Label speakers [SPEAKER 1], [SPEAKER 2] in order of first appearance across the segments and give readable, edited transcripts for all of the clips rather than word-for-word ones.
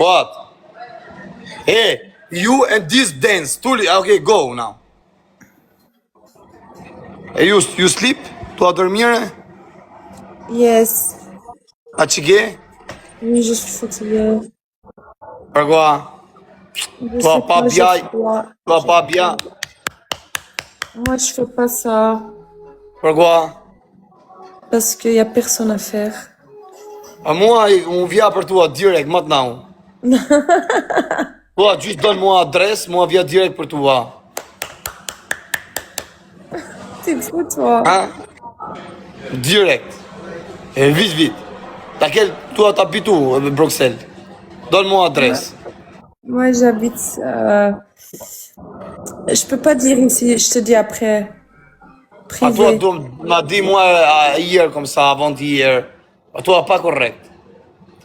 [SPEAKER 1] What? Hey, you and this dance. Okay, go now. Hey, you sleep? Tu a dormire?
[SPEAKER 2] Yes.
[SPEAKER 1] A çike?
[SPEAKER 2] Oui, je suis fatiguée.
[SPEAKER 1] Pourquoi?
[SPEAKER 2] Je
[SPEAKER 1] Toi
[SPEAKER 2] sais
[SPEAKER 1] pas
[SPEAKER 2] pas,
[SPEAKER 1] bien.
[SPEAKER 2] j'ai froid.
[SPEAKER 1] Toi pas bien.
[SPEAKER 2] Moi, je fais pas ça
[SPEAKER 1] Pourquoi?
[SPEAKER 2] parce qu'il y a personne à faire.
[SPEAKER 1] Moi, on vient pour toi direct maintenant. Toi, juste donne-moi adresse, moi viens direct pour toi.
[SPEAKER 2] T'es fou, toi.
[SPEAKER 1] Hein? Direct. Et vite, vite. Toi, t'habites où, Bruxelles? Donne-moi adresse.
[SPEAKER 2] Moi, j'habite. Je peux pas dire ici, je te dis après.
[SPEAKER 1] À toi,
[SPEAKER 2] Privé.
[SPEAKER 1] dis-moi hier comme ça, avant-hier. À toi, pas correct.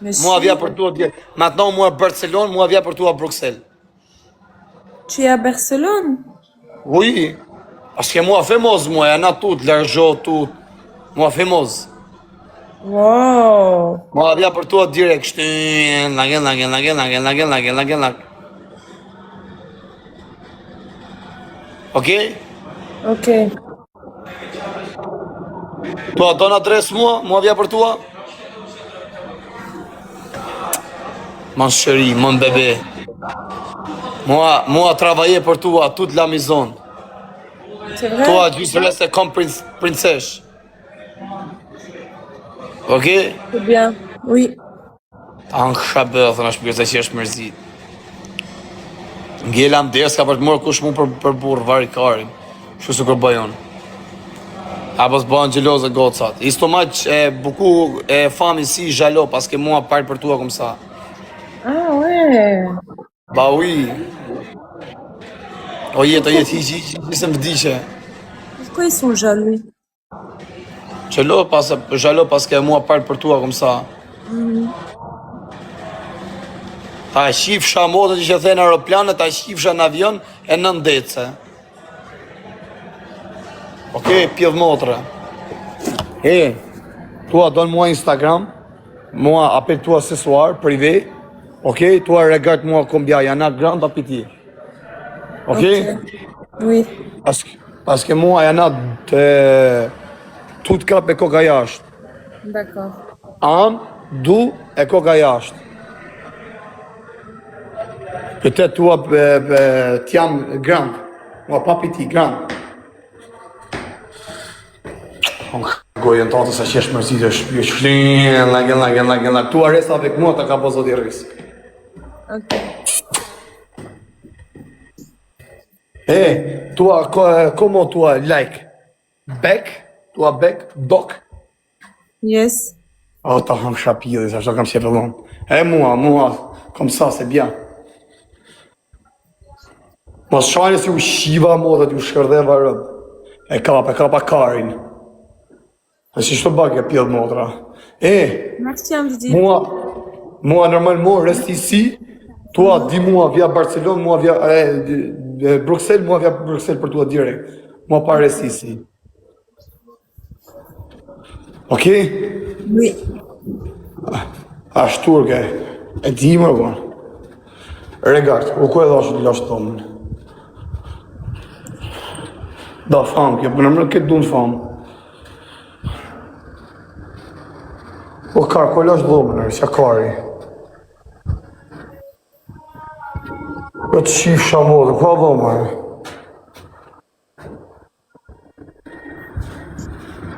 [SPEAKER 2] Mais
[SPEAKER 1] Moi, viens
[SPEAKER 2] si,
[SPEAKER 1] pour toi. Maintenant, moi, Barcelone, moi, viens pour toi à Bruxelles.
[SPEAKER 2] tu es à Barcelone?
[SPEAKER 1] Oui. Parce que moi, fameuse, moi, il y en a tout, l'argent, tout. Moi, fameuse.
[SPEAKER 2] Wow.
[SPEAKER 1] Moi, viens pour toi direct. Ok?
[SPEAKER 2] Ok.
[SPEAKER 1] Toi, donne adresse, moi, viens pour toi. Mon chéri, mon bébé. Moi, travailler pour toi, toute la maison.
[SPEAKER 2] C'est vrai?
[SPEAKER 1] Toi, juste reste comme princesse. Ok?
[SPEAKER 2] C'est bien. Oui.
[SPEAKER 1] An khabër, thënë shpirë që është mërzit. Ngela më des ka për të morë kush mu për burë, vari karin. Shu su kër bëjon. Apo s'bën gjelozë gocat. Isto maq beaucoup femmes ici jaloux parce que moi parle pour toi comme ça.
[SPEAKER 2] Ah ouais.
[SPEAKER 1] Bah oui. O jetë, se më vdiqe.
[SPEAKER 2] Pourquoi ils sont jaloux?
[SPEAKER 1] Jaloux parce que moi parle pour toi comme ça. Ta shifsha modën që thënë aeroplanë, ta shifsha në avion e në ndecë. Ok, pjedh motre. Toi, donne-moi Instagram. Moi, appelle-toi ce soir, privé. Ok, toi, regarde-moi combien il y en a grand à pitié. Ok?
[SPEAKER 2] Oui.
[SPEAKER 1] Parce que moi, il y en a tout cap e koka jashtë.
[SPEAKER 2] D'accord.
[SPEAKER 1] Am, du e koka jashtë. Peut-être toi, t'jam grand. Moi, pas petit, grand. Gojën tonë sa qesh mërësit është shlinë, lagën. Tu reste avec moi, ta ka pozo di rris.
[SPEAKER 2] Ok.
[SPEAKER 1] Toi, comment toi, like? Bec? Toi, bec? Doc?
[SPEAKER 2] Yes.
[SPEAKER 1] Oh, t'as un chapitre, ça, comme c'est vraiment. Moi, comme ça, c'est bien. Mos shajnë si u shiva moda t'ju shkërdheva rëb. E kapa karin. E si shto bak e pjedh motra.
[SPEAKER 2] Merci, invisible.
[SPEAKER 1] Moi, normalement, reste ici. Toi, dis-moi, via Barcelone, moi, via Bruxelles, moi, via Bruxelles pour toi direct. Moi, pas reste ici. Ok?
[SPEAKER 2] Oui.
[SPEAKER 1] Ashturke. E di më bon. Regarde, u ku e dhash të lash tomën. Da famë, kjo për nëmërë këtë du në famë. O karë, ku e lash dhomën, që kari. O të shifë shamodë, ku a dhomën.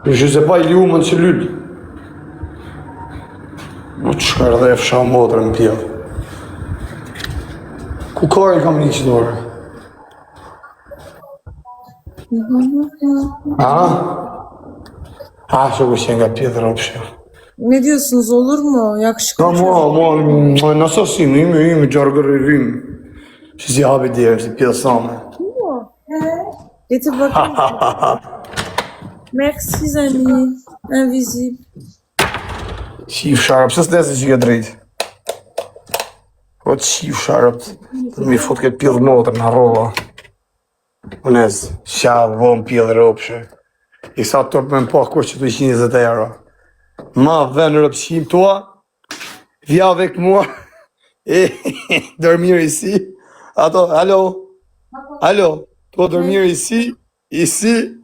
[SPEAKER 1] Je sais pas, il est où mon cellule? O të shkardhef shamodë në pjellë. Ku kari kam një që dore? Që ku që nga pjetë rëpshë.
[SPEAKER 2] Ne diyorsunuz, olur mu? Yakışıklı
[SPEAKER 1] Ka mua, në sasim, imi gjargërërim. Që si habi djerë, si pjetë same.
[SPEAKER 2] Getir bakayım. Merci, amis. Invisible.
[SPEAKER 1] Qif sharp, se s'desi që ke drejtë. O të qif sharp, të mi fut këtë pjedhë motër në rova. Unez, shavë, vonë pjedhë rëpshë. I sa të tërpë me më pak kur që të 120 euro. Ma venë rëpshim tua, vja avec moi, Dormir ici. Attends, allô? Allô? Toi, dormir ici, ici.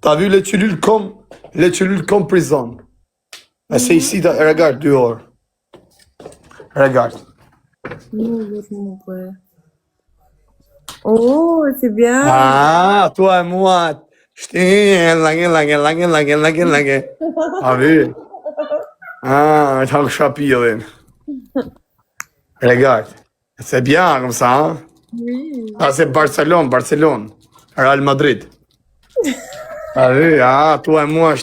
[SPEAKER 1] T'as vu les cellules comme prison. Mais c'est ici, regarde, dehors. Regarde.
[SPEAKER 2] Ne olur mu bu? Oh, c'est bien.
[SPEAKER 1] Ah, toi et moi. T'as vu? Ah, t'as le chapitre. Regarde. C'est bien comme ça, hein?
[SPEAKER 2] Oui.
[SPEAKER 1] Ah, c'est Barcelone. Real Madrid. T'as vu? Ah, toi et moi,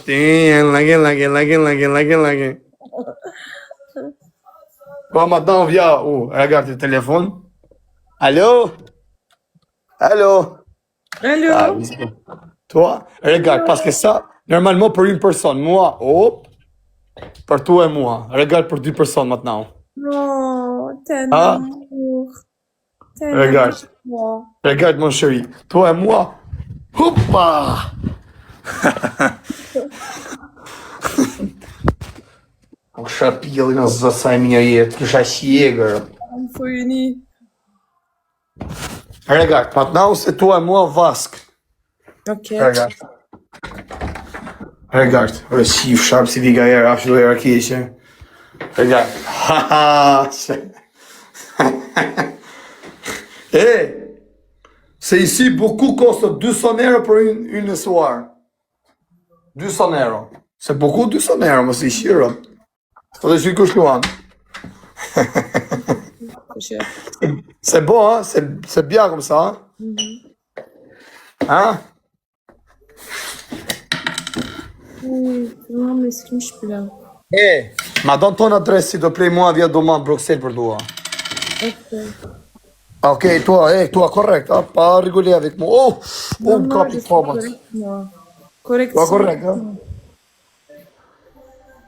[SPEAKER 1] Bon, maintenant, on vient où? Regarde le téléphone. Allô? Allô?
[SPEAKER 2] Allô?
[SPEAKER 1] Ah, oui. Toi, regarde, parce que ça, normalement, pour une personne, moi, hop, pour toi et moi. Regarde pour 2 personnes maintenant.
[SPEAKER 2] Oh, t'es un
[SPEAKER 1] Ah,
[SPEAKER 2] amour. T'es un
[SPEAKER 1] regarde.
[SPEAKER 2] amour.
[SPEAKER 1] Regarde, mon chéri. Toi et moi. Hoppa! Шапил нас за самие шасьегер.
[SPEAKER 2] On faut unir.
[SPEAKER 1] Regarde, maintenant c'est toi et moi vasque.
[SPEAKER 2] Ok.
[SPEAKER 1] Regarde. Regarde. Si sharp si viga er afshlo er kishe. Regarde. Haha. Eh, c'est ici beaucoup coste 200 € pour une soirée. 200 €. C'est beaucoup 200 €, mais c'est cher. Faudrait que je loin.
[SPEAKER 2] C'est cher.
[SPEAKER 1] C'est bon, hein? C'est bien comme ça. Hein? Hein?
[SPEAKER 2] Tamam eskimiş bile.
[SPEAKER 1] Eh, ma donne ton adresse, s'il te plaît, moi, viens demain à Bruxelles pour toi.
[SPEAKER 2] Ok.
[SPEAKER 1] Ok, toi, correct, hein? Pas rigoler avec moi. Oh,
[SPEAKER 2] Non,
[SPEAKER 1] copy
[SPEAKER 2] je suis
[SPEAKER 1] format.
[SPEAKER 2] correct, moi. Correct.
[SPEAKER 1] Toi, correct, hein?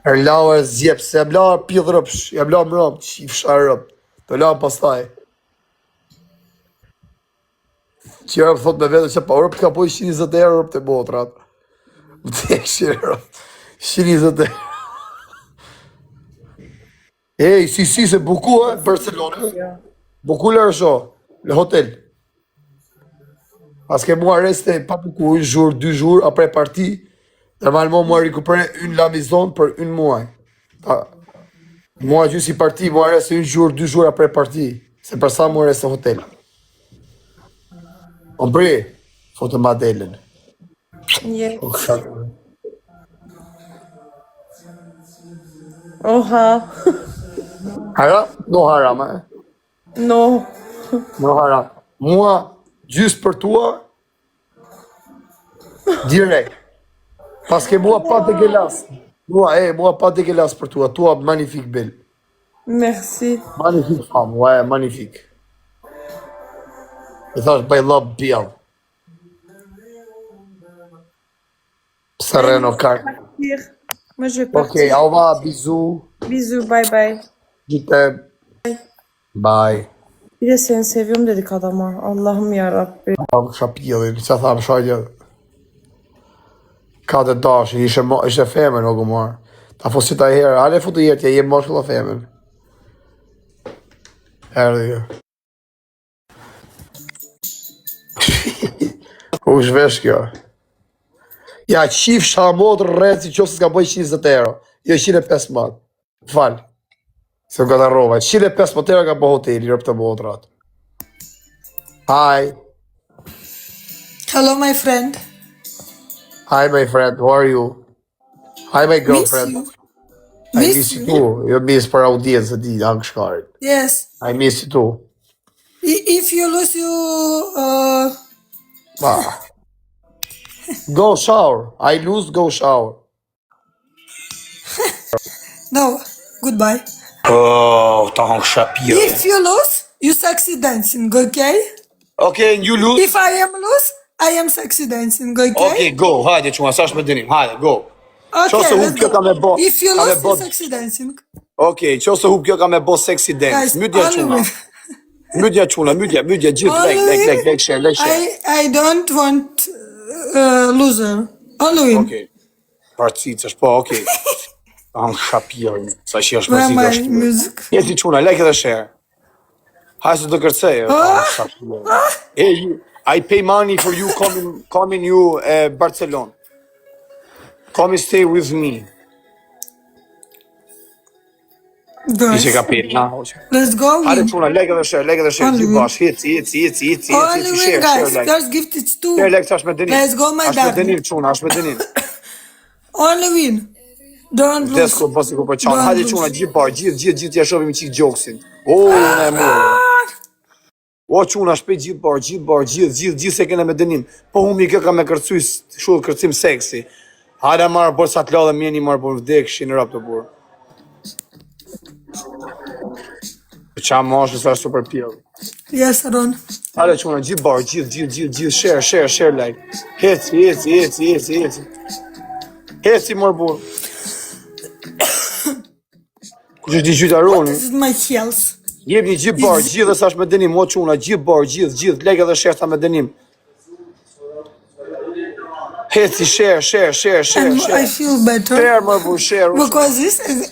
[SPEAKER 1] Erlauer zjeps, e bla pidhrëpsh, e bla mrëm, qif sharëp. Të la pastaj. Qërë thot me vetë që pa Europë ka po 120 € Europë të botrat. Vdek shirë. 120 €. Hey, si, c'est beaucoup, hein, Barcelone. Beaucoup l'argent, le hôtel. Parce que moi, reste pas beaucoup, 1 jour, 2 jours après partie. Normalement, moi, récupère la maison pour 1 mois. Ah, moi, je suis parti, moi, reste 1 jour, 2 jours après partie. C'est pour ça, moi, reste au hôtel. Compris? Faut te modèle.
[SPEAKER 2] Yes. Oha.
[SPEAKER 1] Haram? Non, haram, hein?
[SPEAKER 2] No.
[SPEAKER 1] Non, haram. Moi, juste pour toi, direct. Parce que moi, pas dégueulasse. Moi, pas dégueulasse pour toi. Toi, magnifique, belle.
[SPEAKER 2] Merci.
[SPEAKER 1] Magnifique femme, ouais, magnifique. Et ça, je love bien. Sereno, car.
[SPEAKER 2] Moi, je vais
[SPEAKER 1] Ok,
[SPEAKER 2] partir.
[SPEAKER 1] au revoir, bisous.
[SPEAKER 2] Bisous, bye bye.
[SPEAKER 1] Je t'aime. Bye.
[SPEAKER 2] Bir de seni seviyorum dedik adama. Allah'ım yarabbim.
[SPEAKER 1] Tam shapillin, që tham shajtje. Ka të dash, ishe femër o gëmar. Ta fosit ta herë, ale futu jetë, je moshkull o femër. Erdhe jo. U shvesh kjo. Ja, qif shamot rreth si qofë s'ka bëj 120 €. Jo 115 €. Fal. Se më gata rova. 115 € ka bëj hoteli, rëp të botrat. Hi.
[SPEAKER 3] Hello, my friend.
[SPEAKER 1] Hi, my friend. How are you? Hi, my girlfriend.
[SPEAKER 3] Miss you.
[SPEAKER 1] I
[SPEAKER 3] Miss
[SPEAKER 1] miss you
[SPEAKER 3] you.
[SPEAKER 1] too. Eu miss për audiencë di angshkarit.
[SPEAKER 3] Yes.
[SPEAKER 1] I miss you too.
[SPEAKER 3] If you lose you,
[SPEAKER 1] Ah. Go shower. I lose, go shower.
[SPEAKER 3] no, goodbye.
[SPEAKER 1] Oh, ta angshapire.
[SPEAKER 3] If you lose, you sexy dancing, okay?
[SPEAKER 1] Okay, and you lose?
[SPEAKER 3] If I am lose, I am sexy dancing, okay?
[SPEAKER 1] Okay, go. Hajde, çuna, sa shme dinim. Hajde, go.
[SPEAKER 3] Okay,
[SPEAKER 1] Qose hub
[SPEAKER 3] let's
[SPEAKER 1] kjo
[SPEAKER 3] go.
[SPEAKER 1] ka me bo.
[SPEAKER 3] If you
[SPEAKER 1] ka me
[SPEAKER 3] lose,
[SPEAKER 1] bo.
[SPEAKER 3] you sexy dancing.
[SPEAKER 1] Okay, qose hub kjo ka me bo sexy dance.
[SPEAKER 3] Guys,
[SPEAKER 1] Mytja
[SPEAKER 3] only
[SPEAKER 1] çuna.
[SPEAKER 3] win.
[SPEAKER 1] Mytja çuna, mytja, gjithë.
[SPEAKER 3] Only
[SPEAKER 1] Lek,
[SPEAKER 3] win.
[SPEAKER 1] share.
[SPEAKER 3] I don't want loser. Only win.
[SPEAKER 1] Okay. Participash, po, okay. Shapir, sa që është
[SPEAKER 3] Where
[SPEAKER 1] mëzit
[SPEAKER 3] my music?
[SPEAKER 1] Jeti quna, like edhe share. Hajde të kërcej. Hey, I pay money for you coming you Barcelona. Come stay with me.
[SPEAKER 3] Guys,
[SPEAKER 1] Ishe ka pet, na hoqe.
[SPEAKER 3] let's go
[SPEAKER 1] Hajde
[SPEAKER 3] win.
[SPEAKER 1] quna, like edhe share,
[SPEAKER 3] Only
[SPEAKER 1] gjithë
[SPEAKER 3] win.
[SPEAKER 1] bash, heci,
[SPEAKER 3] Only win,
[SPEAKER 1] share,
[SPEAKER 3] guys.
[SPEAKER 1] like.
[SPEAKER 3] Just gift it to.
[SPEAKER 1] Share, like, është me denim.
[SPEAKER 3] Let's go, my
[SPEAKER 1] Është me
[SPEAKER 3] darling.
[SPEAKER 1] denim, quna, është me denim.
[SPEAKER 3] Only win. Don't lose.
[SPEAKER 1] Desko, posi ku për qanë.
[SPEAKER 3] Don't
[SPEAKER 1] Hajde
[SPEAKER 3] lose.
[SPEAKER 1] quna, gjithë bash, gjithë ja shofim qik gjoksin. Ne mërë. O quna, shpejt gjithë se kene me denim. Po humi kë ka me kërcuj shullë kërcim seksi. Hajde marë, por sa të ladhe mjeni marë, por vdek, shinë rap të burë. Qa moshë sa super pjellë.
[SPEAKER 3] Yes, Aron.
[SPEAKER 1] Hajde quna, gjithë, share, like. Heci. Heci marë burë. Ku që ti gjyta roni?
[SPEAKER 3] This is my health.
[SPEAKER 1] Jep një gjithë dhe sa është me denim, o quna, gjithë, like edhe share sa me denim. Heci, share.
[SPEAKER 3] And I feel better.
[SPEAKER 1] Share, më bu, share.
[SPEAKER 3] Because this is.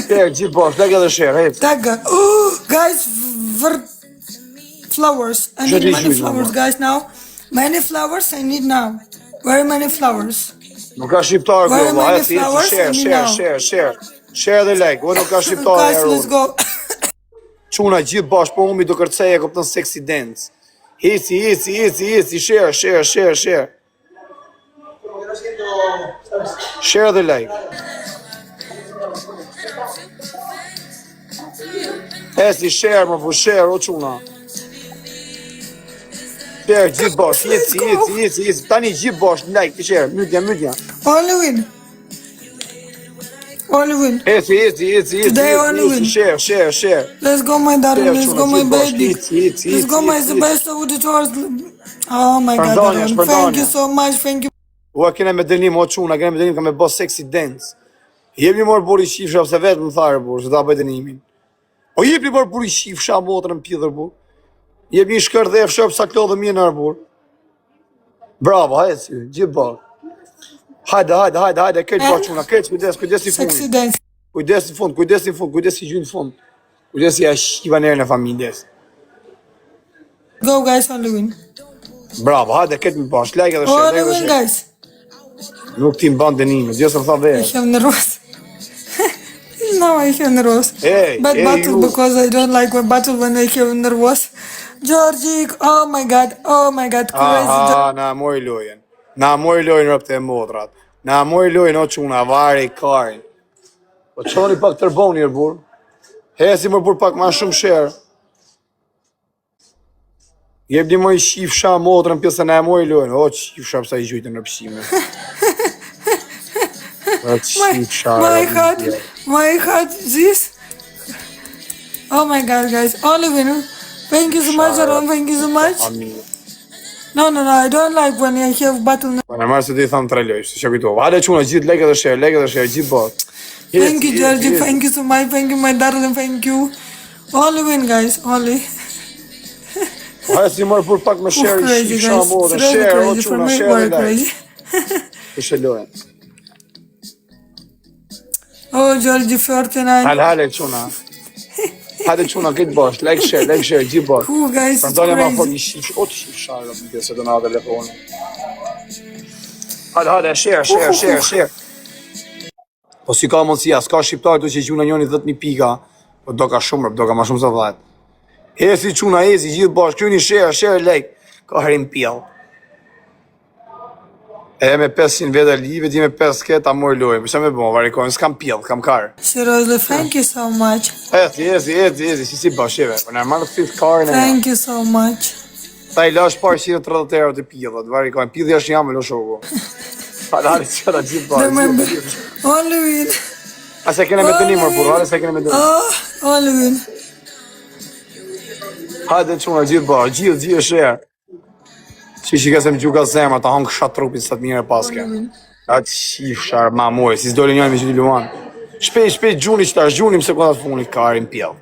[SPEAKER 1] Share, gjithë bosh, like edhe share, heci.
[SPEAKER 3] Tagga. Oh, guys, flowers. I need many flowers, guys, now. Many flowers I need now. Very many flowers.
[SPEAKER 1] Nuk ka shqiptarë
[SPEAKER 3] Very
[SPEAKER 1] kjo,
[SPEAKER 3] many
[SPEAKER 1] heci,
[SPEAKER 3] flowers I need now.
[SPEAKER 1] share. Share dhe like, o nuk ka shqiptarë
[SPEAKER 3] Guys,
[SPEAKER 1] e
[SPEAKER 3] let's
[SPEAKER 1] rrë.
[SPEAKER 3] go.
[SPEAKER 1] Quna, gjithë bosh, po humi do kërcej e këpëtën sexy dance. Heci, share. Share dhe like. Heci, share, më fu, share, o quna. Share, gjithë bosh, heci. Tani gjithë bosh, like, share, mytja.
[SPEAKER 3] Only win. Only win.
[SPEAKER 1] Heci.
[SPEAKER 3] Today only win.
[SPEAKER 1] Share.
[SPEAKER 3] Let's go, my darling. Let's go, my baby.
[SPEAKER 1] Heci.
[SPEAKER 3] Let's go, my the best of the tours. Oh my God,
[SPEAKER 1] Pardonja,
[SPEAKER 3] Aron.
[SPEAKER 1] pardonja.
[SPEAKER 3] Thank you so much. Thank you.
[SPEAKER 1] Ua kene me dënim, o quna, ka me bo sexy dance. Jep një morë buri shifsha, ose vetë më tharë, burë, se ta bëj dënimin. O jep një morë buri shifsha, motrën pjithër, burë. Jep një shkër dhe fshop sa klodhë mje nërë, burë. Bravo, hajtë si, gjithë bërë. Hajde, këtë bërë quna, këtë, kujdes i
[SPEAKER 3] Sexy
[SPEAKER 1] fundit.
[SPEAKER 3] dance.
[SPEAKER 1] Kujdes i gjynë fund. Kujdes i ashiva nërë në familjes.
[SPEAKER 3] Go, guys. Only win.
[SPEAKER 1] Bravo, hajde, këtë më bërë, like edhe
[SPEAKER 3] Only
[SPEAKER 1] share,
[SPEAKER 3] win, guys.
[SPEAKER 1] Nuk ti më bandë dënime, gjithë së tha
[SPEAKER 3] I
[SPEAKER 1] verë.
[SPEAKER 3] have nervous. Now I have nervous.
[SPEAKER 1] Hey,
[SPEAKER 3] But battle
[SPEAKER 1] you.
[SPEAKER 3] because I don't like when battle when I have nervous. Georgie, oh my God, crazy.
[SPEAKER 1] Aha, na moj lojen rëpte e modrat. Na moj lojen o quna, vari, karin. Po qoni pak tërboni, burë. Hesi më burë pak ma shumë share. Jep një moj shifsha modrën pjesën e moj lojen. O, shifsha pësa i gjujtë në pëshime.
[SPEAKER 3] My heart, this. Oh my God, guys, only win. Thank you so much, Aron. Thank you so much. No, I don't like when I have battle.
[SPEAKER 1] Po në marë se ti thamë të relojsh, se që kujtova. Hale quna, gjithë like edhe share, gjithë bot.
[SPEAKER 3] Thank you, Georgie. Thank you so much. Thank you, my darling. Thank you. Only win, guys. Only.
[SPEAKER 1] Hale si mërë për pak me share i
[SPEAKER 3] Crazy,
[SPEAKER 1] shifsha
[SPEAKER 3] guys.
[SPEAKER 1] modrën.
[SPEAKER 3] It's really
[SPEAKER 1] Share, o
[SPEAKER 3] crazy for
[SPEAKER 1] quna,
[SPEAKER 3] me.
[SPEAKER 1] share
[SPEAKER 3] Very
[SPEAKER 1] dhe like.
[SPEAKER 3] crazy.
[SPEAKER 1] Ishe lojen.
[SPEAKER 3] Oh, Georgie, 49.
[SPEAKER 1] Hale quna. Hajde quna, këtë bosh, like share, gjithë bosh.
[SPEAKER 3] Cool, guys. It's
[SPEAKER 1] Përdojnë ma fol
[SPEAKER 3] crazy.
[SPEAKER 1] një shifsh, o të shifsha rëpë në pjesë të nga telefoni. Hajde, share. Po si ka mundësia, s'ka shqiptarë të që gjuna njoni 10.000 pika, po do ka shumë rëpë, do ka ma shumë se 10. Hesi quna, gjithë bosh, kjo një share, like, ka herim pjellë. E me 500 vete live, ti me 5 ketë, a moj lojë, përsa me bo, varikojnë, s'kam pjellë, kam karë.
[SPEAKER 3] Seriously, thank you so much.
[SPEAKER 1] Ezi, si bashkëve, për në marrë të fitë karën e nga.
[SPEAKER 3] Thank you so much.
[SPEAKER 1] Ta i lash parë 130 euro të pjellët, varikojnë, pjellë është një me lo shoko. Hale që da gjithë parë,
[SPEAKER 3] Remember, only win.
[SPEAKER 1] A se kene me të një mërë, hale se kene me të një.
[SPEAKER 3] Oh, only win.
[SPEAKER 1] Hajde quna, gjithë parë, gjithë share. Që ka se më gjuka zemra, ta hangë shatë trupin së të mire paske. Atë shifshar, ma mojë, si s'dole njën me që t'i luan. Shpejt gjuni që ta gjuni më sekundat funit karin pjellë.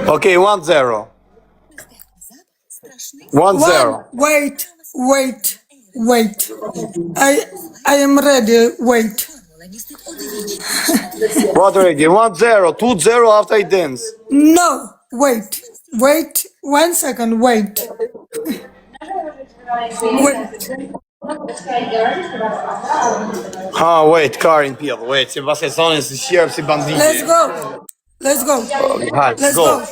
[SPEAKER 1] Okay, 1-0. 1-0.
[SPEAKER 3] Wait. I am ready. Wait.
[SPEAKER 1] What already? 1-0, 2-0 after I dance.
[SPEAKER 3] No. Wait. 1 second. Wait.
[SPEAKER 1] Wait, car in pjell. Wait, si pas e sonin si shqerp si banditi.
[SPEAKER 3] Let's go.
[SPEAKER 1] Hajde, go.